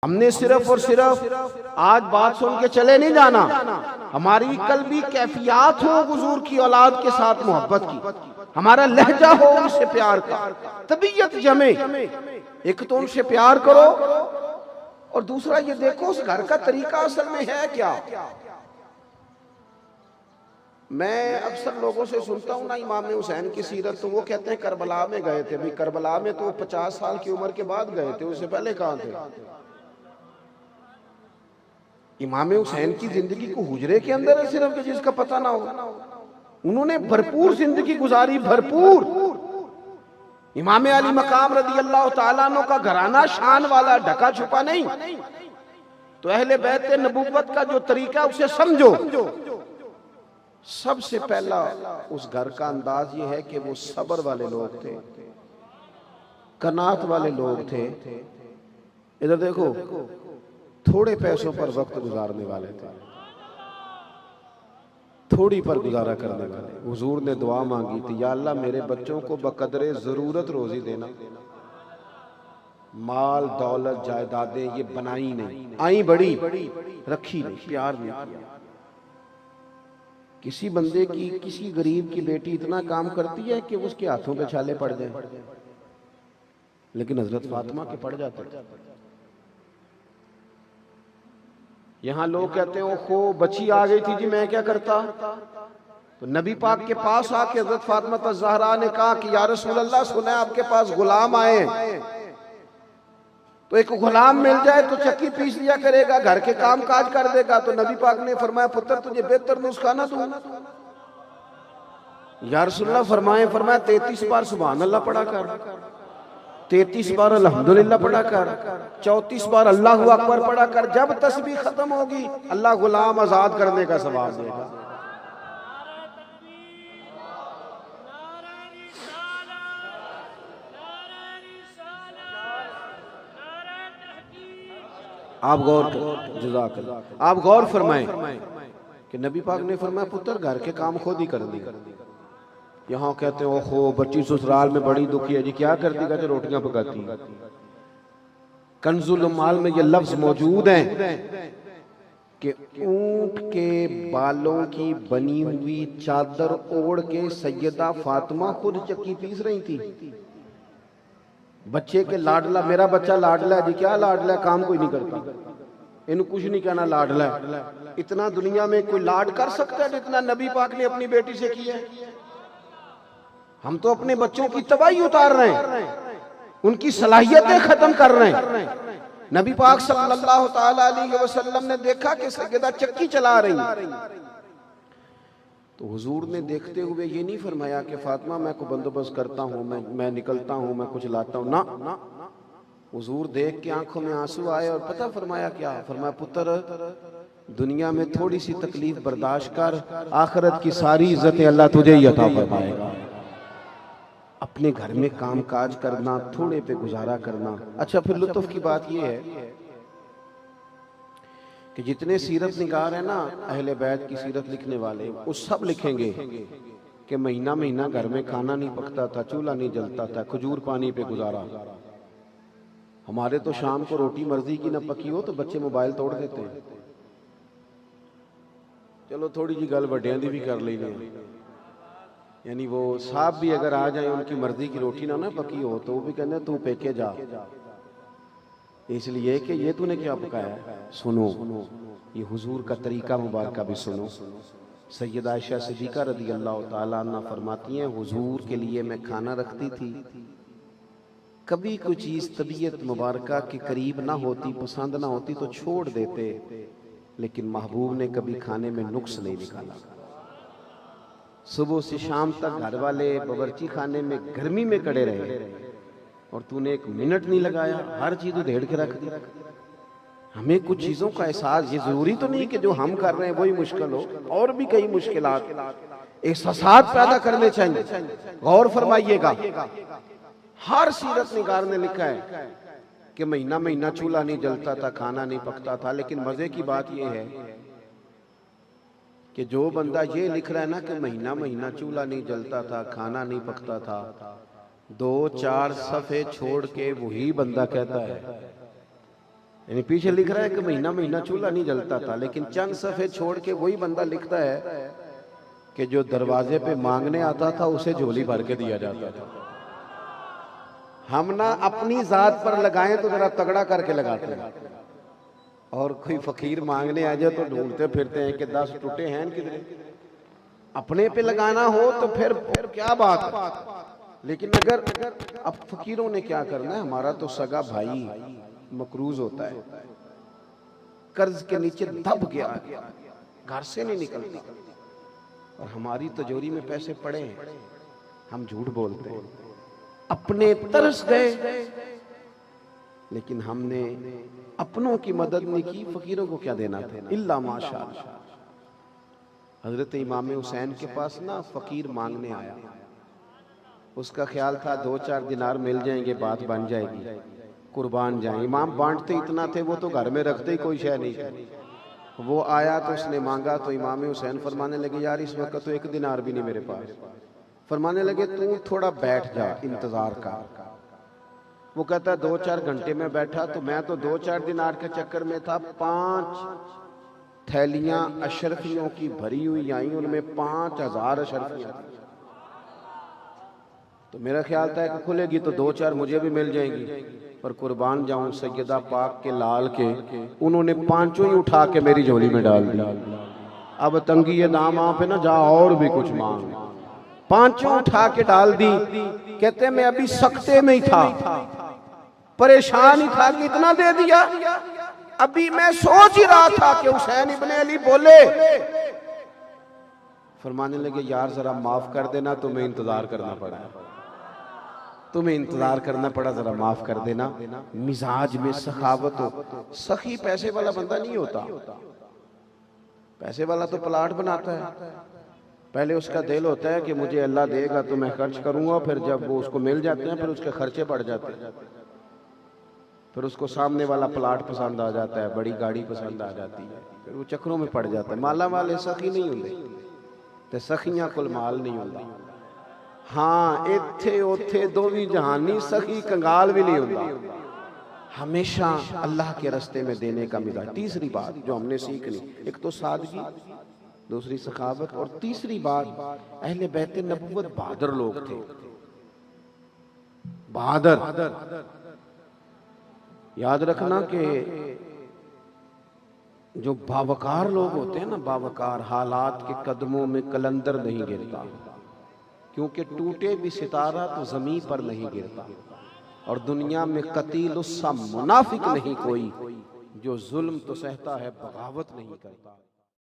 हमने सिर्फ और सिर्फ आज बात सुन के चले नहीं जाना, हमारी कल्बी कैफियत हो हुजूर की औलाद के साथ मोहब्बत की, हमारा लहजा हो उनसे प्यार का, तबीयत जमे। एक तो उनसे प्यार करो और दूसरा ये देखो उस घर का तरीका असल में है क्या। मैं अक्सर लोगों से सुनता हूँ ना इमाम हुसैन की सीरत, तो वो कहते हैं करबला में गए थे। भाई करबला में तो 50 साल की उम्र के बाद गए थे, उससे पहले कहाँ थे? इमाम हुसैन की जिंदगी को हुजरे के अंदर है सिर्फ, जिसका पता ना हो। उन्होंने भरपूर जिंदगी गुजारी, भरपूर। इमाम अली मकाम रदी अल्लाह ताला अन्हु का घराना शान वाला, ढका छुपा नहीं। तो अहले बैत नबूवत का जो तरीका उसे समझो। सबसे पहला उस घर का अंदाज ये है कि वो सब्र वाले लोग थे, कनात वाले लोग थे। इधर देखो, थोड़े पैसों पर वक्त गुजारने वाले थे, थोड़ी पर गुजारा करने वाले। हुजूर ने दुआ मांगी थी, या अल्लाह मेरे बच्चों को बकदरे जरूरत रोजी देना। माल दौलत जायदादें ये बनाई नहीं, आई बड़ी रखी नहीं, प्यार नहीं किया। किसी बंदे की, किसी गरीब की बेटी इतना काम करती है कि उसके हाथों पे छाले पड़ जाए, लेकिन हजरत फातिमा के पड़ जाते। यहां लोग कहते हैं ओहो बच्ची आ गई थी जी, मैं क्या करता। तो नबी पाक के पास आके हजरत फातिमा ज़हरा ने कहा कि या रसूल अल्लाह, सुना है आपके पास गुलाम आए, तो एक गुलाम मिल जाए तो चक्की पीस दिया करेगा, घर के काम काज कर देगा। तो नबी पाक ने फरमाया, पुत्र तुझे बेहतर नुस्खा ना दूं? या रसूल अल्लाह फरमाया 33 बार सुभान अल्लाह पढ़ा कर, 33 बार अल्हम्दुलिल्लाह पढ़ा कर, 34 बार अल्लाहु अकबर पढ़ा कर। जब तस्बीह खत्म होगी अल्लाह गुलाम आजाद करने का सवाब देगा। आप आप गौर फरमाएं कि नबी पाक ने फरमाया, पुत्र घर के काम खुद ही कर दी। यहाँ कहते हैं ओहो बच्ची ससुराल में बड़ी दुखी है जी, क्या करती? कहते रोटियां पकाती। कंजुल माल में ये लफ्ज मौजूद है कि ऊंट के बालों की बनी हुई चादर ओढ़ के सैयदा फातिमा खुद चक्की पीस रही थी। बच्चे के लाडला, मेरा बच्चा लाडला है जी, क्या लाडला है? काम कोई नहीं करता, इन्हें कुछ नहीं कहना लाडला है। इतना दुनिया में कोई लाड कर सकता है जितना नबी पाक ने अपनी बेटी से किया है? हम तो अपने बच्चों की तबाही उतार रहे हैं, उनकी सलाहियतें खत्म कर रहे हैं। नबी पाक सल्लल्लाहु ताला अलैहि वसल्लम ने देखा कि सैयदा चक्की चला रही, तो हुजूर ने देखते हुए ये नहीं फरमाया कि फातिमा मैं को बंदोबस्त करता हूँ, मैं निकलता हूँ, मैं कुछ लाता हूँ ना। हुजूर देख के आंखों में आंसू आए और पता फरमाया क्या? फरमाया पुत्र दुनिया में थोड़ी सी तकलीफ बर्दाश्त कर, आखिरत की सारी इज्जतें अल्लाह तुझे ही अता फरमाएगा। अपने घर में काम काज करना, थोड़े पे गुजारा करना। अच्छा, फिर लुत्फ की बात यह है कि जितने सीरत निगार है ना, अहले बैत की सीरत लिखने वाले, वो सब लिखेंगे कि महीना महीना घर में खाना नहीं पकता था, चूल्हा नहीं जलता था, खजूर पानी पे गुजारा। हमारे तो शाम को रोटी मर्जी की न पकी हो तो बच्चे मोबाइल तोड़ देते हैं। चलो थोड़ी जी गल वड्डियां दी भी कर लेनी, यानी वो साहब भी अगर आ जाए उनकी मर्जी की रोटी ना पकी हो तो वो भी कहते तू पेके जा, इसलिए कि ये तूने क्या पकाया है। सुनो ये हुजूर का तरीका मुबारक भी सुनो। सैयदा आयशा सिद्दीका रदी अल्लाह ताला अन्हा फरमाती हैं, हुजूर के लिए मैं खाना रखती थी, कभी कोई चीज तबीयत मुबारक के करीब ना होती, पसंद ना होती तो छोड़ देते, लेकिन महबूब ने कभी खाने में नुक्स नहीं निकाला। सुबह से शाम तक घर वाले बावर्ची खाने में गर्मी में खड़े रहे और तूने एक मिनट नहीं लगाया, हर चीज उधेड़ के रख दी। हमें कुछ चीजों का एहसास, ये जरूरी तो नहीं कि जो हम कर रहे हैं वही मुश्किल हो, और भी कई मुश्किलात एहसास पैदा करने चाहिए। गौर फरमाइएगा, हर सीरत निगार ने लिखा है कि महीना महीना चूल्हा नहीं जलता था, खाना नहीं पकता था। लेकिन मजे की बात यह है कि जो बंदा ये लिख रहा है ना कि महीना महीना चूल्हा नहीं जलता था, खाना नहीं पकता था, 2-4 सफ़े छोड़ के वही बंदा कहता है यानी पीछे लिख रहा है कि महीना महीना चूल्हा नहीं जलता था, लेकिन चंद सफ़े छोड़ के वही बंदा लिखता है कि जो दरवाजे पे मांगने आता था उसे झोली भर के दिया जाता था। हम ना अपनी जात पर लगाएं तो जरा तगड़ा करके लगाते हैं, और कोई फकीर मांगने आ जाए तो ढूंढते फिरते हैं कि 10 टूटे हैं किधर। अपने पे लगाना हो तो फिर क्या बात है। लेकिन अगर अब फकीरों ने क्या करना है, हमारा तो सगा भाई मकरूज होता है, कर्ज के नीचे दब गया, घर से नहीं निकलता, और हमारी तिजोरी में पैसे पड़े हैं, हम झूठ बोलते हैं, अपने तरस गए, लेकिन हमने अपनों की मदद नहीं की, फकीरों को क्या देना था। इल्ला माशाअल्लाह। हजरत इमाम हुसैन के पास ना फकीर मांगने आया, उसका ख्याल था 2-4 दिनार मिल जाएंगे, बात बन जाएगी, कुर्बान जाए। इमाम बांटते इतना थे, वो तो घर में रखते ही कोई शय नहीं थी। वो आया तो उसने मांगा, तो इमाम हुसैन फरमाने लगे, यार इस वक्त तो 1 दिनार भी नहीं मेरे पास। फरमाने लगे, तू थोड़ा बैठ जा, इंतजार कर। वो कहता है 2-4 घंटे में बैठा, तो मैं तो 2-4 दिनार के चक्कर में था, 5 थैलियां अशरफियों की भरी हुई आई, उनमें 5000 अशरफियां। तो मेरा ख्याल था कि खुलेगी तो 2-4 मुझे भी मिल जाएंगी, पर कुर्बान जाऊं सैयदा पाक के लाल के, उन्होंने 5 ही उठा के मेरी झोली में डाल दी। अब तंगी ये दाम आप है ना, जा और भी कुछ मांग। 5 उठा के डाल दी। कहते मैं अभी सख्ते में ही था, परेशान ही था कि इतना दे दिया। अभी मैं सोच ही रहा था कि हुसैन इब्ने अली बोले। फरमाने लगे, यार जरा माफ कर देना, तुम्हें इंतजार करना पड़ा, तुम्हें इंतजार करना पड़ा, जरा माफ कर देना। मिजाज में सखावत हो। सखी पैसे वाला बंदा नहीं होता, पैसे वाला तो प्लाट बनाता है। पहले उसका दिल होता है कि मुझे अल्लाह देगा तो मैं खर्च करूंगा, फिर जब वो उसको मिल जाते हैं फिर उसके खर्चे बढ़ जाते हैं, फिर उसको सामने वाला प्लाट पसंद आ जाता है, बड़ी गाड़ी पसंद आ जाती है, फिर वो चक्रों में पड़ जाता है। माला वाले सखी नहीं होंगे, ते सखियां कुल माल नहीं होता। हाँ, इत्थे ओथे दोवी जहानी, सखी कंगाल भी नहीं होता। हमेशा अल्लाह के रास्ते में देने का मिजाज। तीसरी बात जो हमने सीखनी, एक तो सादगी, दूसरी सखावत, और तीसरी बात अहले बैत नबुव्वत बहादुर लोग थे। बहादुर, याद रखना कि जो बावकार लोग होते हैं ना, बावकार, हालात के कदमों में कलंदर नहीं गिरता, क्योंकि टूटे भी सितारा तो जमीन पर नहीं गिरता। और दुनिया में कतील उससा मुनाफिक नहीं कोई, जो जुल्म तो सहता है बगावत नहीं करता।